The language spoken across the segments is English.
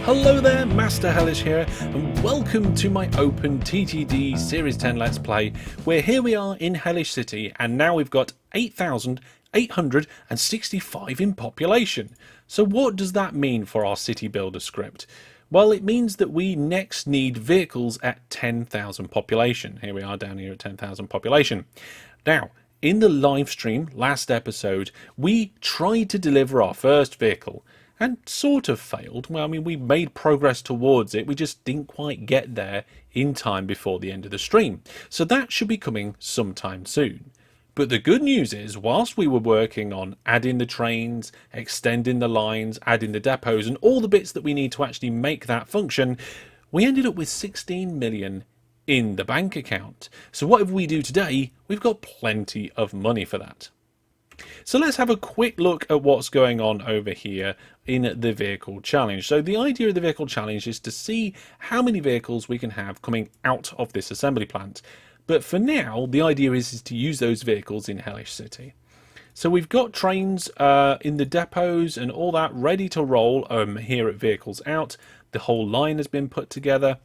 Hello there, Master Hellish here, and welcome to my OpenTTD Series 10 Let's Play, where here we are in Hellish City, and now we've got 8,865 in population. So what does that mean for our city builder script? Well, it means that we next need vehicles at 10,000 population. Here we are down here at 10,000 population. Now, in the live stream last episode, we tried to deliver our first vehicle and sort of failed. Well, I mean, we made progress towards it. We just didn't quite get there in time before the end of the stream. So that should be coming sometime soon. But the good news is, whilst we were working on adding the trains, extending the lines, adding the depots, and all the bits that we need to actually make that function, we ended up with 16 million in the bank account. So whatever we do today, we've got plenty of money for that. So let's have a quick look at what's going on over here in the vehicle challenge. So the idea of the vehicle challenge is to see how many vehicles we can have coming out of this assembly plant. But for now, the idea is to use those vehicles in Hellish City. So we've got trains in the depots and all that ready to roll here at Vehicles Out. The whole line has been put together.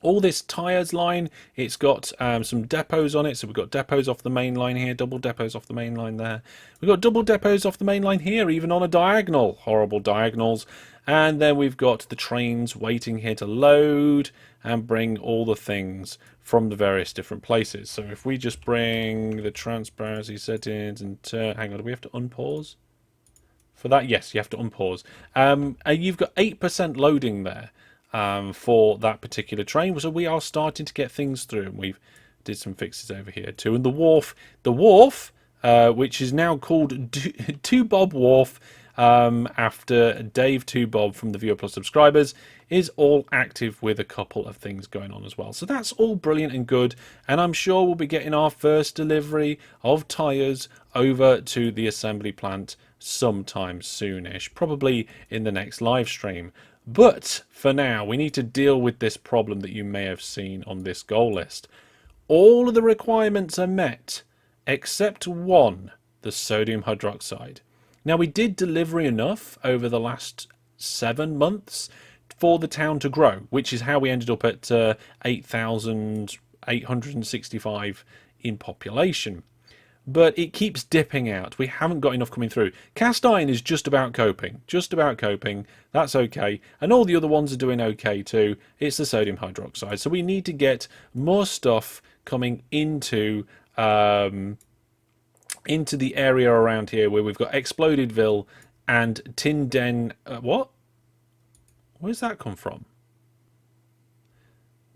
All this tyres line, it's got some depots on it. So we've got depots off the main line here, double depots off the main line there. We've got double depots off the main line here, even on a diagonal. Horrible diagonals. And then we've got the trains waiting here to load and bring all the things from the various different places. So if we just bring the transparency settings and hang on, do we have to unpause? For that, yes, you have to unpause. And you've got 8% loading there. For that particular train, so we are starting to get things through, and we've did some fixes over here too. And the wharf, which is now called Two Bob Wharf, after Dave Two Bob from the Viewer Plus subscribers, is all active with a couple of things going on as well. So that's all brilliant and good, and I'm sure we'll be getting our first delivery of tyres over to the assembly plant sometime soonish, probably in the next live stream. But for now, we need to deal with this problem that you may have seen on this goal list. All of the requirements are met, except one, the sodium hydroxide. Now, we did deliver enough over the last 7 months for the town to grow, which is how we ended up at 8,865 in population. But it keeps dipping out. We haven't got enough coming through. Cast iron is just about coping. Just about coping. That's okay. And all the other ones are doing okay too. It's the sodium hydroxide. So we need to get more stuff coming into the area around here where we've got Explodedville and Tinden. What? Where's that come from?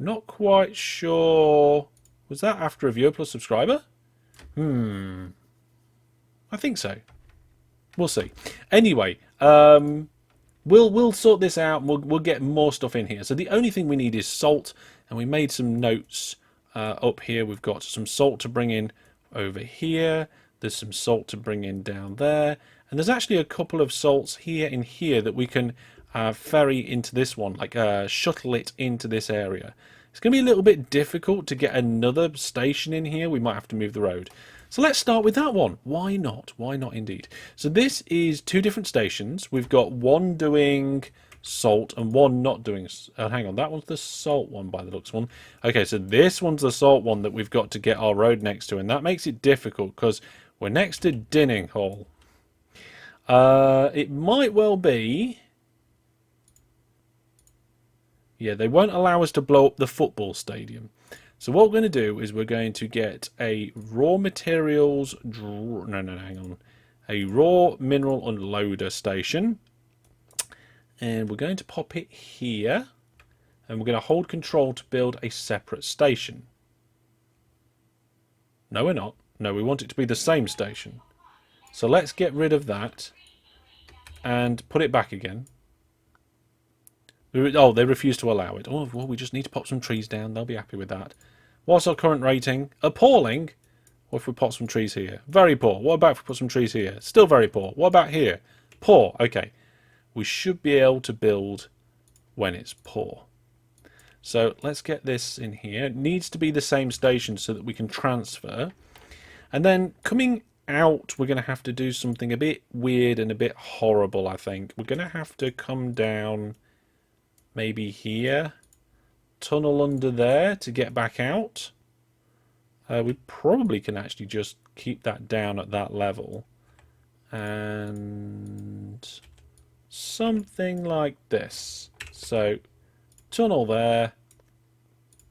Not quite sure. Was that after a Viewer Plus subscriber? I think so. We'll see. Anyway, we'll sort this out. And we'll get more stuff in here. So the only thing we need is salt, and we made some notes up here. We've got some salt to bring in over here. There's some salt to bring in down there, and there's actually a couple of salts here and here that we can ferry into this one, like shuttle it into this area. It's going to be a little bit difficult to get another station in here. We might have to move the road. So let's start with that one. Why not? Why not indeed? So this is 2 different stations. We've got one doing salt and one not doing... hang on, that one's the salt one by the looks of one. Okay, so this one's the salt one that we've got to get our road next to. And that makes it difficult because we're next to Dinning Hall. It might well be... Yeah, they won't allow us to blow up the football stadium. So what we're going to do is we're going to get a raw materials... hang on. A raw mineral unloader station. And we're going to pop it here. And we're going to hold control to build a separate station. No, we're not. No, we want it to be the same station. So let's get rid of that. And put it back again. Oh, they refuse to allow it. Oh, well, we just need to pop some trees down. They'll be happy with that. What's our current rating? Appalling. What if we pop some trees here? Very poor. What about if we put some trees here? Still very poor. What about here? Poor. Okay. We should be able to build when it's poor. So let's get this in here. It needs to be the same station so that we can transfer. And then coming out, we're going to have to do something a bit weird and a bit horrible, I think. We're going to have to come down maybe here, tunnel under there to get back out. We probably can actually just keep that down at that level. And something like this. So tunnel there,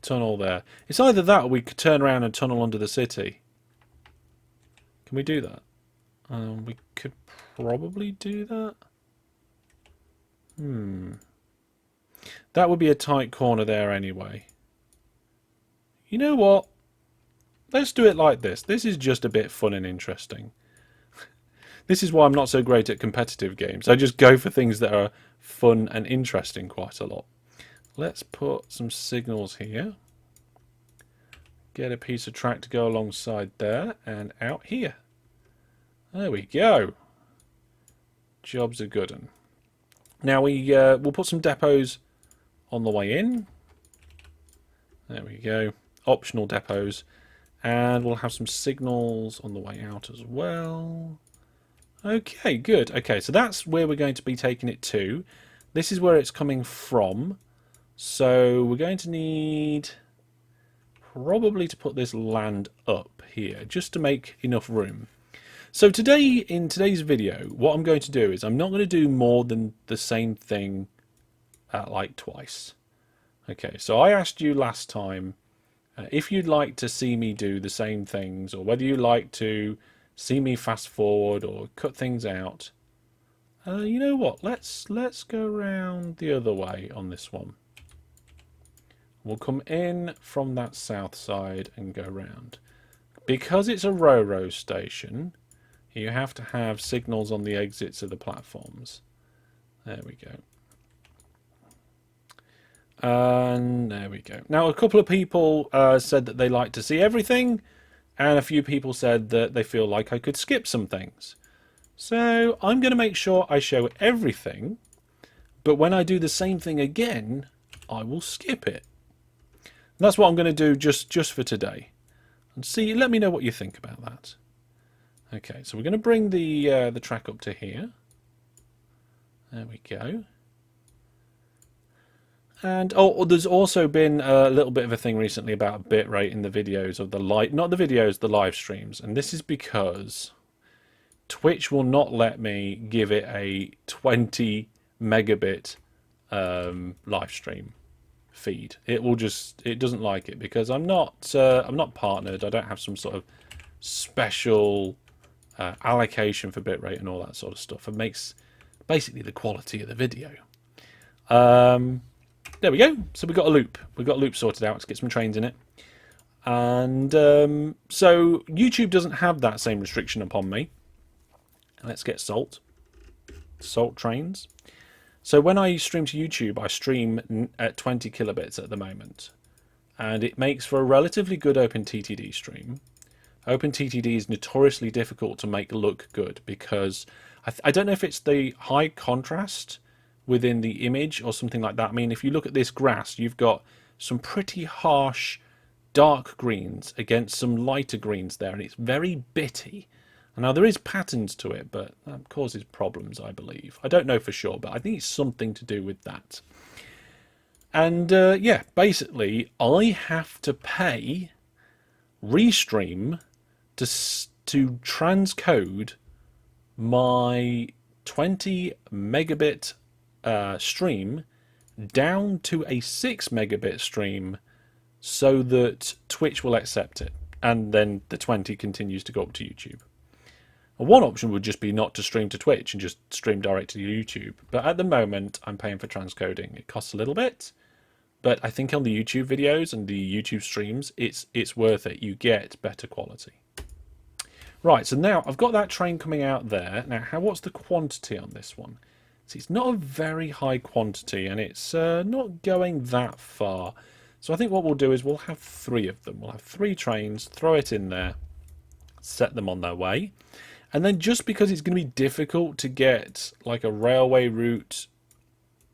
tunnel there. It's either that or we could turn around and tunnel under the city. Can we do that? We could probably do that. That would be a tight corner there anyway. You know what? Let's do it like this. This is just a bit fun and interesting. This is why I'm not so great at competitive games. I just go for things that are fun and interesting quite a lot. Let's put some signals here. Get a piece of track to go alongside there and out here. There we go. Job's a good one. Now we'll put some depots on the way in. There we go. Optional depots. And we'll have some signals on the way out as well. Okay, good. Okay, so that's where we're going to be taking it to. This is where it's coming from. So we're going to need probably to put this land up here just to make enough room. So today, in today's video, what I'm going to do is I'm not going to do more than the same thing like twice. Okay, so I asked you last time if you'd like to see me do the same things, or whether you like to see me fast forward or cut things out. You know what? Let's go around the other way on this one. We'll come in from that south side and go round. Because it's a ro-ro station, you have to have signals on the exits of the platforms. There we go. And there we go. Now, a couple of people said that they like to see everything, and a few people said that they feel like I could skip some things. So I'm going to make sure I show everything, but when I do the same thing again, I will skip it. And that's what I'm going to do just for today. And see, let me know what you think about that. Okay, so we're going to bring the track up to here. There we go. And there's also been a little bit of a thing recently about bitrate in the videos of not the videos, the live streams. And this is because Twitch will not let me give it a 20 megabit live stream feed. It doesn't like it because I'm not partnered. I don't have some sort of special allocation for bitrate and all that sort of stuff. It makes basically the quality of the video. There we go. So we've got a loop. We've got a loop sorted out. Let's get some trains in it. And so YouTube doesn't have that same restriction upon me. Let's get salt trains. So when I stream to YouTube, I stream at 20 kilobits at the moment. And it makes for a relatively good OpenTTD stream. OpenTTD is notoriously difficult to make look good because I don't know if it's the high contrast within the image or something like that. I mean, if you look at this grass, you've got some pretty harsh dark greens against some lighter greens there, and it's very bitty. And now there is patterns to it, but that causes problems, I believe. I don't know for sure, but I think it's something to do with that. And yeah, basically, I have to pay Restream to transcode my 20 megabit stream down to a 6 megabit stream so that Twitch will accept it, and then the 20 continues to go up to YouTube. And one option would just be not to stream to Twitch and just stream directly to YouTube, but at the moment I'm paying for transcoding. It costs a little bit, but I think on the YouTube videos and the YouTube streams it's worth it. You get better quality. Right, so now I've got that train coming out there. Now, what's the quantity on this one? See, it's not a very high quantity, and it's not going that far. So I think what we'll do is we'll have 3 of them. We'll have 3 trains, throw it in there, set them on their way. And then just because it's going to be difficult to get like a railway route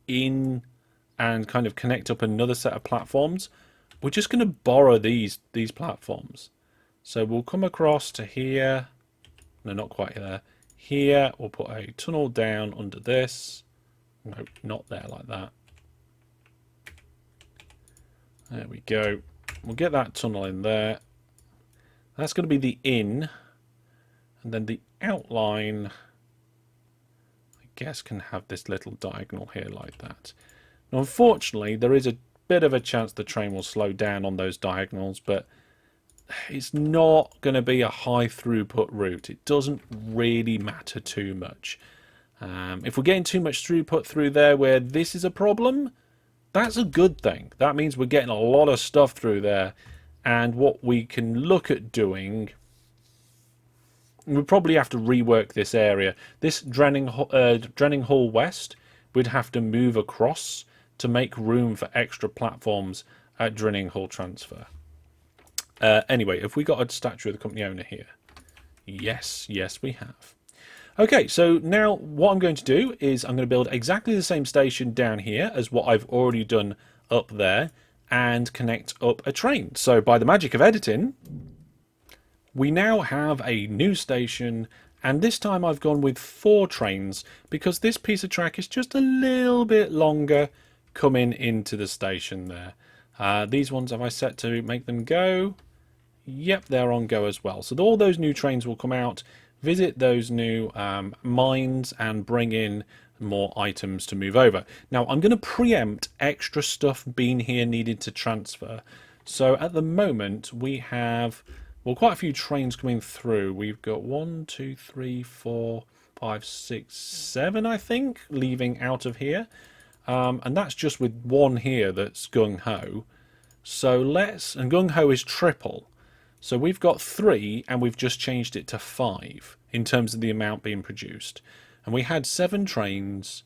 in and kind of connect up another set of platforms, we're just going to borrow these platforms. So we'll come across to here. No, not quite there. Here, we'll put a tunnel down under this. No, not there like that. There we go. We'll get that tunnel in there. That's going to be the in. And then the outline, I guess, can have this little diagonal here like that. Now, unfortunately, there is a bit of a chance the train will slow down on those diagonals, but it's not going to be a high throughput route. It doesn't really matter too much. If we're getting too much throughput through there where this is a problem, that's a good thing. That means we're getting a lot of stuff through there. And what we can look at doing, we'll probably have to rework this area. This Drenning Hall West, we'd have to move across to make room for extra platforms at Drenning Hall Transfer. Anyway, have we got a statue of the company owner here? Yes, yes we have. Okay, so now what I'm going to do is I'm going to build exactly the same station down here as what I've already done up there and connect up a train. So by the magic of editing, we now have a new station, and this time I've gone with 4 trains because this piece of track is just a little bit longer coming into the station there. These ones have I set to make them go? Yep, they're on go as well. So all those new trains will come out, visit those new mines and bring in more items to move over. Now I'm going to preempt extra stuff being here needed to transfer. So at the moment we have, well, quite a few trains coming through. We've got 1, 2, 3, 4, 5, 6, 7 I think leaving out of here. And that's just with one here that's gung-ho. So and gung-ho is triple. So we've got 3 and we've just changed it to 5 in terms of the amount being produced. And we had 7 trains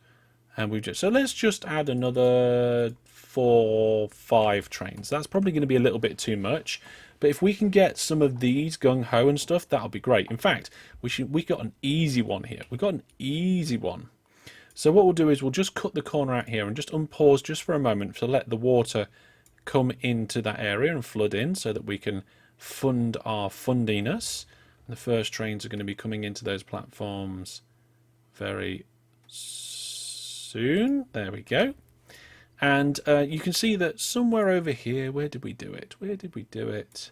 and we've just, so let's just add another 4, 5 trains. That's probably going to be a little bit too much. But if we can get some of these gung-ho and stuff, that'll be great. In fact, we got an easy one here. We've got an easy one. So what we'll do is we'll just cut the corner out here and just unpause just for a moment to let the water come into that area and flood in so that we can fund our fundiness. The first trains are going to be coming into those platforms very soon. There we go. And you can see that somewhere over here, where did we do it? Where did we do it?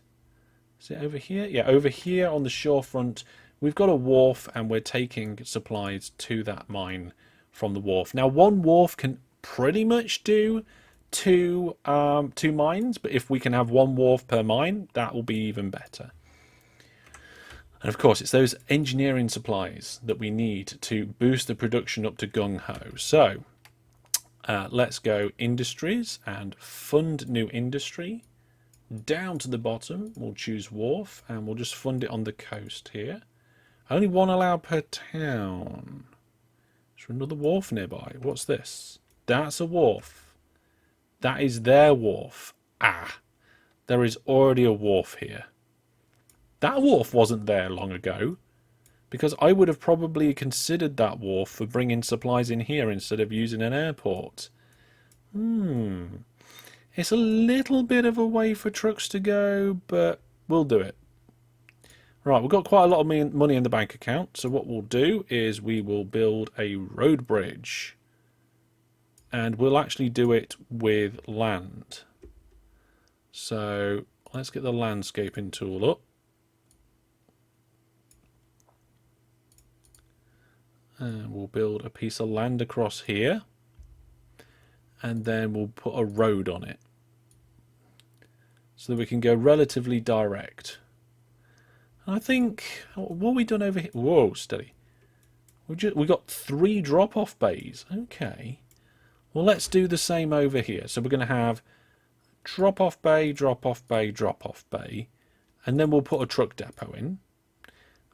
Is it over here? Yeah, over here on the shorefront, we've got a wharf and we're taking supplies to that mine from the wharf. Now, one wharf can pretty much do two mines, but if we can have one wharf per mine, that will be even better. And of course, it's those engineering supplies that we need to boost the production up to gung-ho. So let's go industries and fund new industry. Down to the bottom, we'll choose wharf and we'll just fund it on the coast here. Only one allowed per town. Is there another wharf nearby? What's this? That's a wharf. That is their wharf. Ah, there is already a wharf here. That wharf wasn't there long ago, because I would have probably considered that wharf for bringing supplies in here instead of using an airport. It's a little bit of a way for trucks to go, but we'll do it. Right, we've got quite a lot of money in the bank account, so what we'll do is we will build a road bridge. And we'll actually do it with land. So let's get the landscaping tool up. And we'll build a piece of land across here. And then we'll put a road on it. So that we can go relatively direct. And I think, what have we done over here? Whoa, steady. We got 3 drop-off bays. Okay. Well, let's do the same over here. So we're going to have drop-off bay, drop-off bay, drop-off bay. And then we'll put a truck depot in.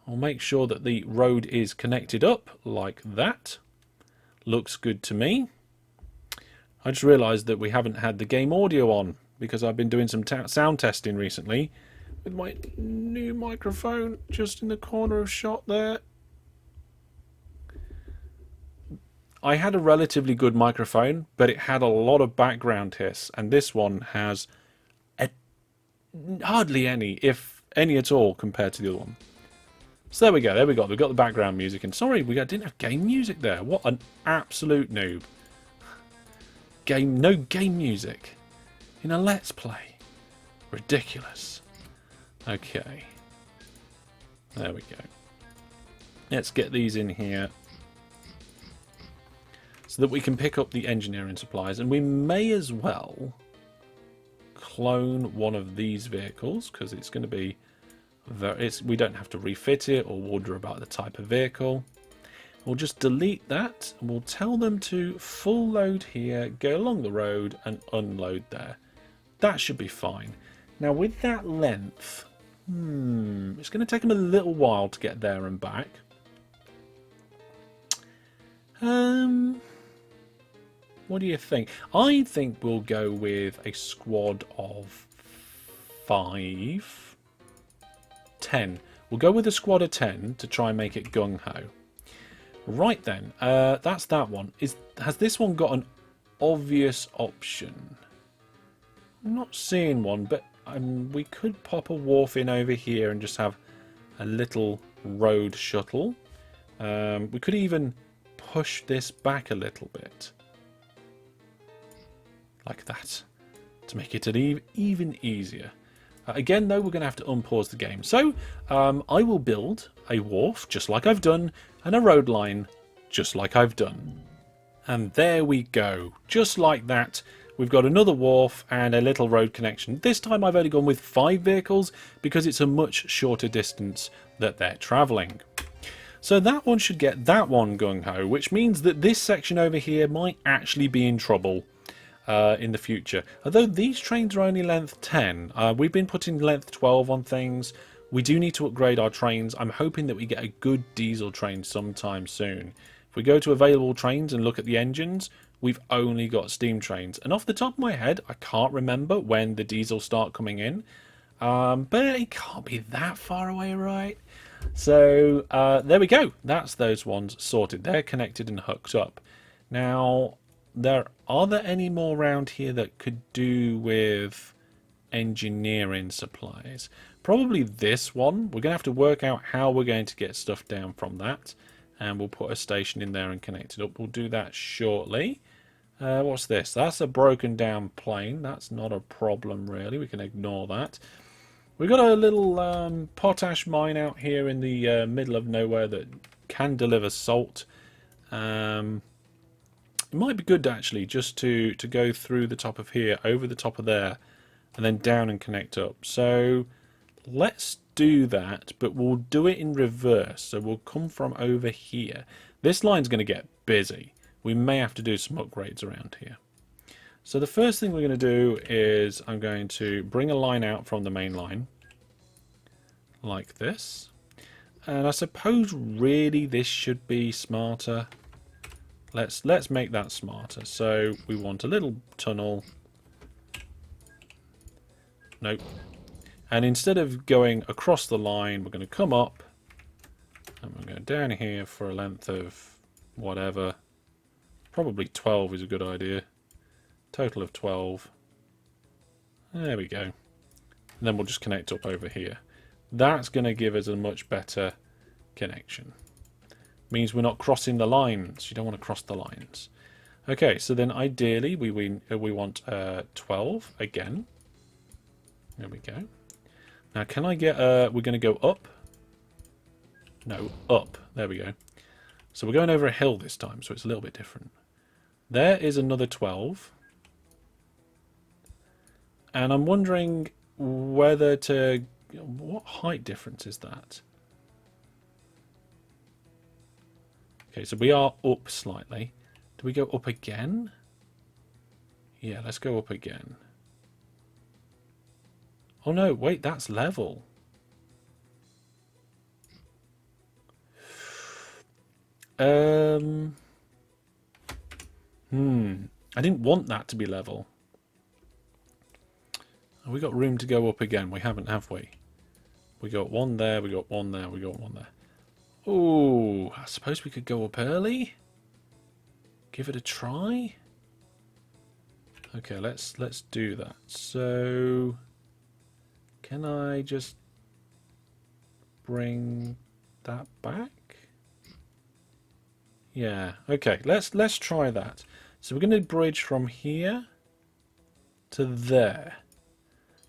I'll make sure that the road is connected up like that. Looks good to me. I just realised that we haven't had the game audio on because I've been doing some sound testing recently with my new microphone just in the corner of shot there. I had a relatively good microphone, but it had a lot of background hiss, and this one has hardly any, if any at all, compared to the other one. So there we go, we've got the background music, and sorry, didn't have game music there. What an absolute noob. No game music. in a Let's Play. Ridiculous. Okay. There we go. Let's get these in here so that we can pick up the engineering supplies. And we may as well clone one of these vehicles because it's going to be we don't have to refit it or wonder about the type of vehicle. We'll just delete that and we'll tell them to full load here, go along the road and unload there. That should be fine. Now with that length, it's going to take them a little while to get there and back. What do you think? I think we'll go with a squad of 10. We'll go with a squad of 10 to try and make it gung-ho. Right then, that's that one. Has this one got an obvious option? I'm not seeing one, but we could pop a wharf in over here and just have a little road shuttle. We could even push this back a little bit. Like that. To make it even easier. Again, though, we're going to have to unpause the game. So, I will build a wharf, just like I've done, and a road line, just like I've done. And there we go. Just like that, we've got another wharf and a little road connection. This time I've only gone with 5 vehicles because it's a much shorter distance that they're travelling. So that one should get that one gung-ho, which means that this section over here might actually be in trouble in the future. Although these trains are only length 10, we've been putting length 12 on things. We do need to upgrade our trains. I'm hoping that we get a good diesel train sometime soon. If we go to available trains and look at the engines, we've only got steam trains. And off the top of my head, I can't remember when the diesel start coming in. But it can't be that far away, right? So there we go. That's those ones sorted. They're connected and hooked up. Now, are there any more around here that could do with engineering supplies? Probably this one. We're going to have to work out how we're going to get stuff down from that. And we'll put a station in there and connect it up. We'll do that shortly. What's this? That's a broken down plane. That's not a problem, really. We can ignore that. We've got a little potash mine out here in the middle of nowhere that can deliver salt. It might be good, actually, just to go through the top of here, over the top of there, and then down and connect up. So let's do that, but we'll do it in reverse. So we'll come from over here. This line's going to get busy. We may have to do some upgrades around here. So the first thing we're going to do is I'm going to bring a line out from the main line, like this. And I suppose really this should be smarter. Let's make that smarter. So we want a little tunnel. Nope. And instead of going across the line, we're going to come up and we're going down here for a length of whatever. Probably 12 is a good idea. Total of 12. There we go. And then we'll just connect up over here. That's going to give us a much better connection. Means we're not crossing the lines. You don't want to cross the lines. Okay, so then ideally we want 12 again. There we go. Now can I get we're going to go up. No, up. There we go. So we're going over a hill this time, so it's a little bit different. There is another 12. And I'm wondering whether to... What height difference is that? Okay, so we are up slightly. Do we go up again? Yeah, let's go up again. Oh no, wait, that's level. I didn't want that to be level. Have we got room to go up again? We haven't, have we? We got one there, we got one there, we got one there. Oh, I suppose we could go up early. Give it a try. Okay, let's do that. So, can I just bring that back? Yeah. Okay, let's try that. So we're going to bridge from here to there.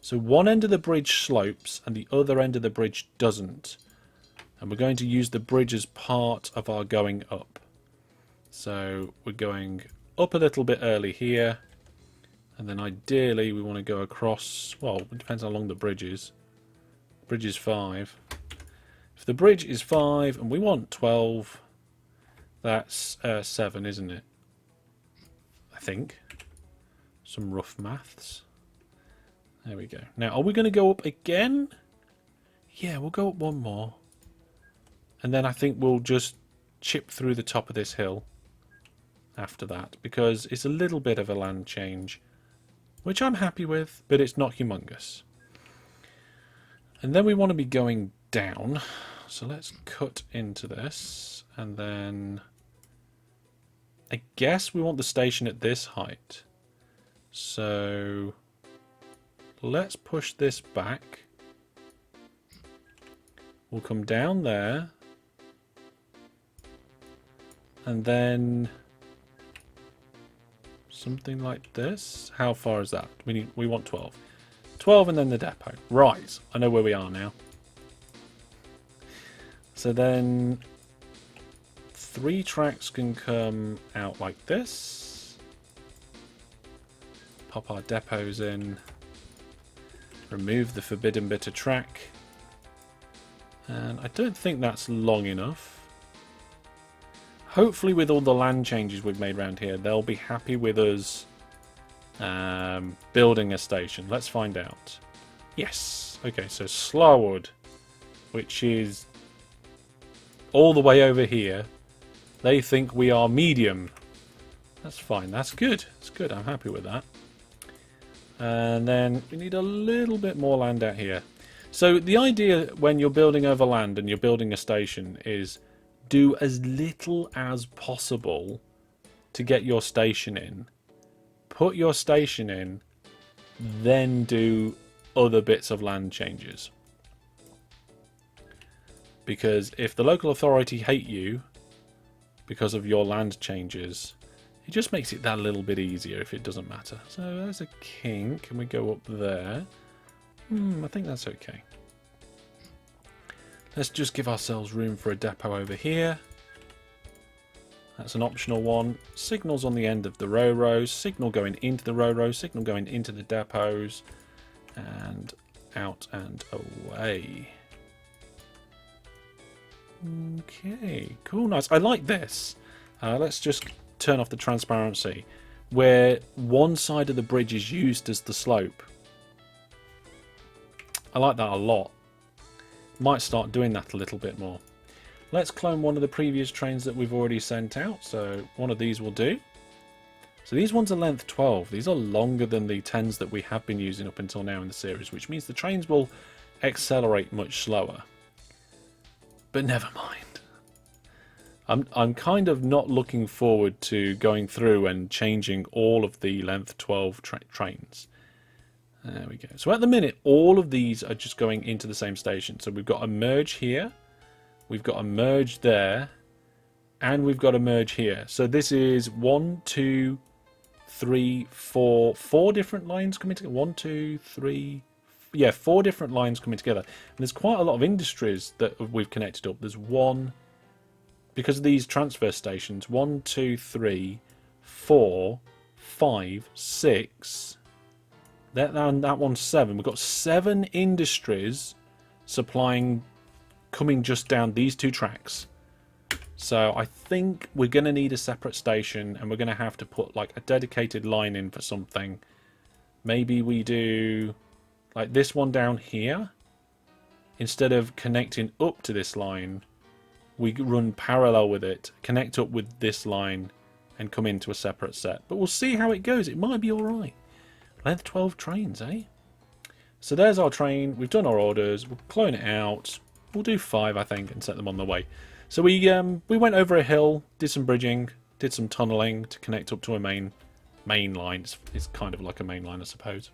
So one end of the bridge slopes and the other end of the bridge doesn't. And we're going to use the bridge as part of our going up. So we're going up a little bit early here. And then ideally we want to go across, well, it depends how long the bridge is. The bridge is 5. If the bridge is 5 and we want 12, that's 7, isn't it? I think. Some rough maths. There we go. Now, are we going to go up again? Yeah, we'll go up one more. And then I think we'll just chip through the top of this hill after that, because it's a little bit of a land change, which I'm happy with, but it's not humongous. And then we want to be going down, so let's cut into this, and then I guess we want the station at this height. So let's push this back. We'll come down there, and then something like this. How far is that? We want 12. 12 and then the depot. Right, I know where we are now. So then 3 tracks can come out like this. Pop our depots in. Remove the forbidden bit of track. And I don't think that's long enough. Hopefully with all the land changes we've made around here, they'll be happy with us building a station. Let's find out. Yes. Okay, so Slough, which is all the way over here, they think we are medium. That's fine. That's good. That's good. I'm happy with that. And then we need a little bit more land out here. So the idea when you're building over land and you're building a station is do as little as possible to get your station in. Put your station in, then do other bits of land changes. Because if the local authority hate you because of your land changes, it just makes it that little bit easier if it doesn't matter. So there's a kink. Can we go up there? I think that's okay. Let's just give ourselves room for a depot over here. That's an optional one. Signals on the end of the rows. Signal going into the rows. Signal going into the depots. And out and away. Okay, cool, nice. I like this. Let's just turn off the transparency, where one side of the bridge is used as the slope. I like that a lot. Might start doing that a little bit more. Let's clone one of the previous trains that we've already sent out. So one of these will do. So these ones are length 12. These are longer than the 10s that we have been using up until now in the series, which means the trains will accelerate much slower. But never mind. I'm kind of not looking forward to going through and changing all of the length 12 trains. There we go. So at the minute, all of these are just going into the same station. So we've got a merge here, we've got a merge there, and we've got a merge here. So this is 1, 2, 3, 4, 4 different lines coming together. 1, 2, 3, yeah, 4 different lines coming together. And there's quite a lot of industries that we've connected up. There's one, because of these transfer stations, 1, 2, 3, 4, 5, 6. That one's 7. We've got 7 industries supplying, coming just down these 2 tracks. So I think we're going to need a separate station, and we're going to have to put like a dedicated line in for something. Maybe we do like this one down here. Instead of connecting up to this line, we run parallel with it, connect up with this line, and come into a separate set. But we'll see how it goes. It might be alright. Length 12 trains, eh? So there's our train. We've done our orders. We'll clone it out. We'll do 5, I think, and set them on the way. So we went over a hill, did some bridging, did some tunneling to connect up to a main line. It's kind of like a main line, I suppose.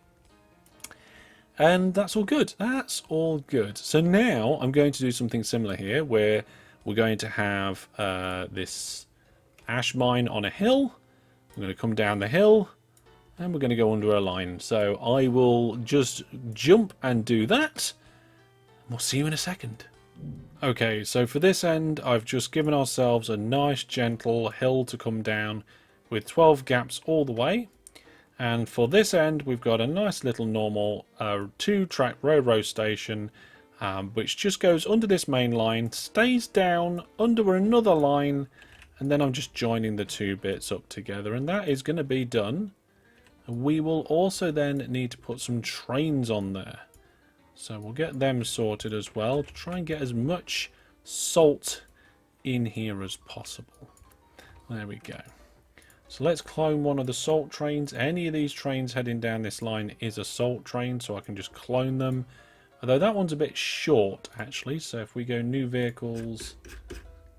And that's all good. That's all good. So now I'm going to do something similar here, where we're going to have this ash mine on a hill. I'm going to come down the hill. And we're going to go under a line. So I will just jump and do that. We'll see you in a second. Okay, so for this end, I've just given ourselves a nice gentle hill to come down with 12 gaps all the way. And for this end, we've got a nice little normal 2-track row station, which just goes under this main line, stays down under another line, and then I'm just joining the two bits up together, and that is going to be done. We will also then need to put some trains on there. So we'll get them sorted as well to try and get as much salt in here as possible. There we go. So let's clone one of the salt trains. Any of these trains heading down this line is a salt train, so I can just clone them. Although that one's a bit short, actually. So if we go new vehicles,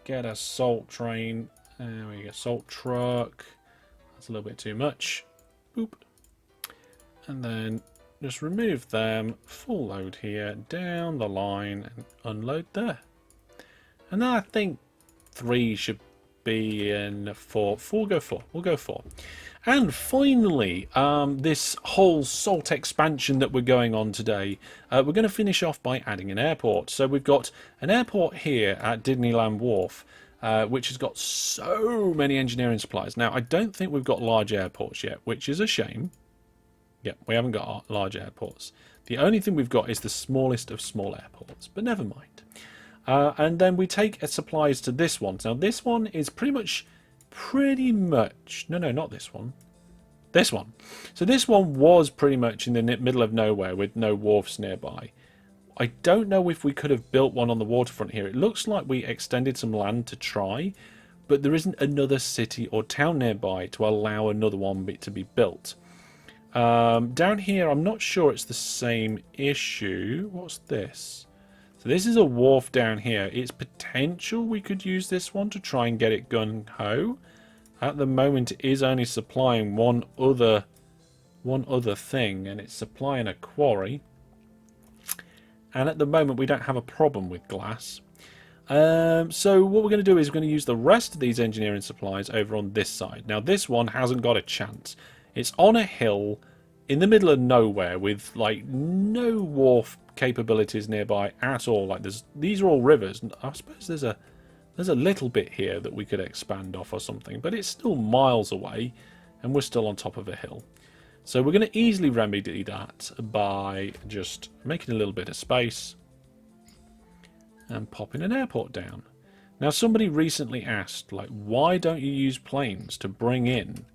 get a salt train. There we go, salt truck. That's a little bit too much. Boop. And then just remove them, full load here, down the line, and unload there. And then I think 3 should be in 4. We'll go 4. We'll go 4. And finally, this whole salt expansion that we're going on today, we're going to finish off by adding an airport. So we've got an airport here at Disneyland Wharf, which has got so many engineering supplies. Now, I don't think we've got large airports yet, which is a shame. Yeah, we haven't got large airports. The only thing we've got is the smallest of small airports, but never mind. And then we take supplies to this one. Now, this one is pretty much... No, not this one. This one. So this one was pretty much in the middle of nowhere with no wharfs nearby. I don't know if we could have built one on the waterfront here. It looks like we extended some land to try, but there isn't another city or town nearby to allow another one to be built. Down here, I'm not sure it's the same issue. What's this? So this is a wharf down here. It's potential we could use this one to try and get it gung-ho. At the moment, it is only supplying one other thing, and it's supplying a quarry. And at the moment, we don't have a problem with glass. So what we're going to do is we're going to use the rest of these engineering supplies over on this side. Now, this one hasn't got a chance. It's on a hill in the middle of nowhere with like no wharf capabilities nearby at all. Like these are all rivers. I suppose there's a little bit here that we could expand off or something, but it's still miles away and we're still on top of a hill. So we're going to easily remedy that by just making a little bit of space and popping an airport down. Now, somebody recently asked, like, why don't you use planes to bring in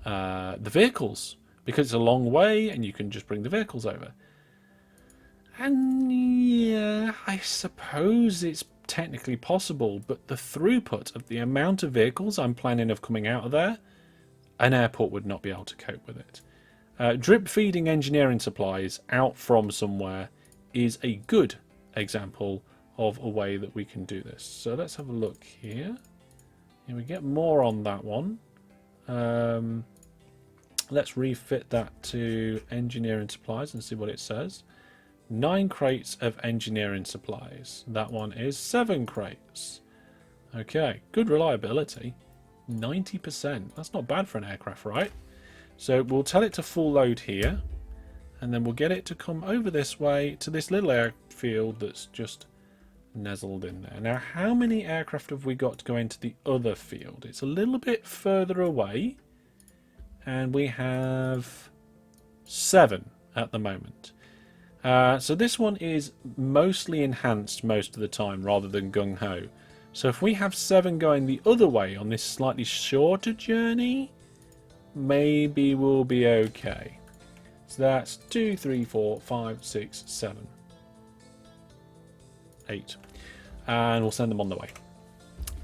the vehicles? Because it's a long way and you can just bring the vehicles over. And yeah, I suppose it's technically possible, but the throughput of the amount of vehicles I'm planning of coming out of there, an airport would not be able to cope with it. Drip feeding engineering supplies out from somewhere is a good example of a way that we can do this. So let's have a look here. And we get more on that one. Let's refit that to engineering supplies and see what it says. 9 crates of engineering supplies. That one is 7 crates. Okay, good reliability. 90%. That's not bad for an aircraft, right? So we'll tell it to full load here. And then we'll get it to come over this way to this little airfield that's just nestled in there. Now, how many aircraft have we got to go into the other field? It's a little bit further away. And we have 7 at the moment. So this one is mostly enhanced most of the time rather than gung-ho. So if we have 7 going the other way on this slightly shorter journey, maybe we'll be okay. So that's 2, 3, 4, 5, 6, 7, 8. And we'll send them on the way.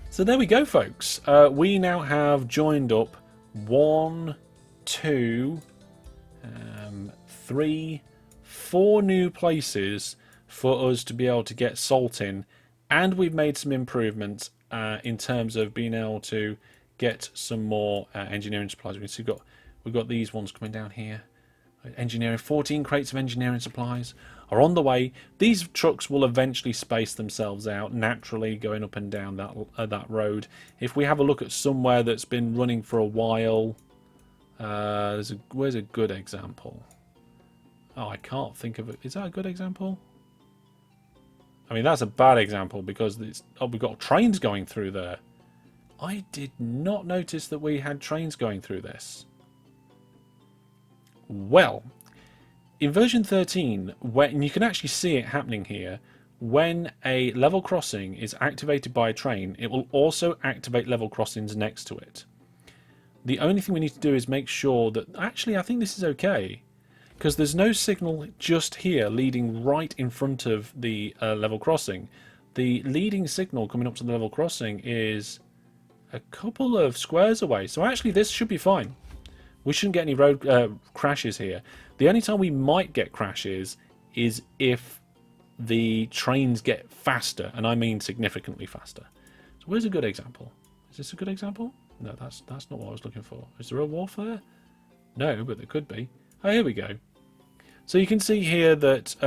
So there we go, folks. We now have joined up 1, 2, 3, 4 new places for us to be able to get salt in, and we've made some improvements in terms of being able to get some more engineering supplies. We can see we've got these ones coming down here. Engineering, 14 crates of engineering supplies are on the way. These trucks will eventually space themselves out naturally going up and down that road. If we have a look at somewhere that's been running for a while, Where's a good example? Oh, I can't think of it. Is that a good example? I mean, that's a bad example because we've got trains going through there. I did not notice that we had trains going through this. Well, in version 13, when you can actually see it happening here, when a level crossing is activated by a train, it will also activate level crossings next to it. The only thing we need to do is make sure that... Actually, I think this is okay, because there's no signal just here leading right in front of the level crossing. The leading signal coming up to the level crossing is a couple of squares away. So actually, this should be fine. We shouldn't get any road crashes here. The only time we might get crashes is if the trains get faster, and I mean significantly faster. So where's a good example? Is this a good example? No, that's not what I was looking for. Is there a wharf there? No, but there could be. Oh, here we go. So you can see here that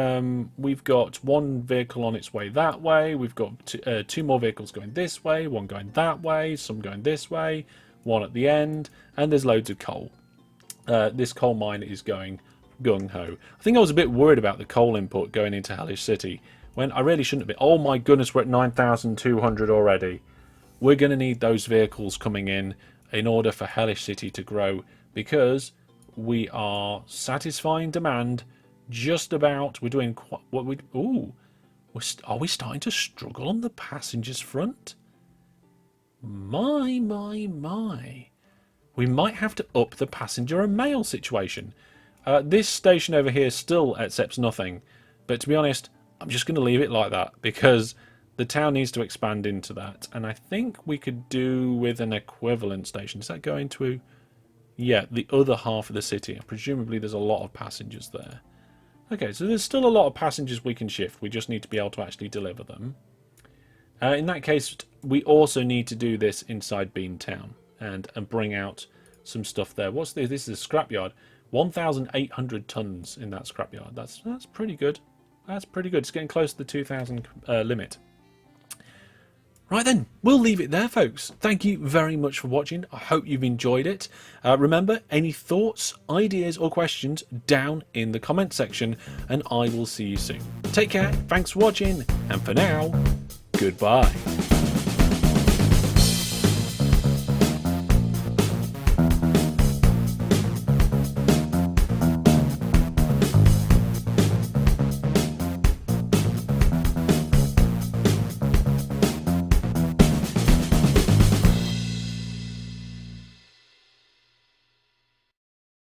we've got one vehicle on its way that way. We've got two more vehicles going this way, one going that way, some going this way, one at the end, and there's loads of coal. This coal mine is going gung-ho. I think I was a bit worried about the coal input going into Hellish City, when I really shouldn't have been. Oh my goodness, we're at 9,200 already. We're going to need those vehicles coming in order for Hellish City to grow, because we are satisfying demand just about. We're doing quite what we... Ooh, are we starting to struggle on the passengers front? My. We might have to up the passenger and mail situation. This station over here still accepts nothing, but to be honest, I'm just going to leave it like that because the town needs to expand into that, and I think we could do with an equivalent station. Does that go into... Yeah, the other half of the city. Presumably there's a lot of passengers there. Okay, so there's still a lot of passengers we can shift. We just need to be able to actually deliver them. In that case, we also need to do this inside Bean Town and bring out some stuff there. What's this? This is a scrapyard. 1,800 tons in that scrapyard. That's pretty good. That's pretty good. It's getting close to the 2,000 limit. Right then, we'll leave it there, folks. Thank you very much for watching. I hope you've enjoyed it. Remember, any thoughts, ideas or questions down in the comment section, and I will see you soon. Take care, thanks for watching, and for now, goodbye.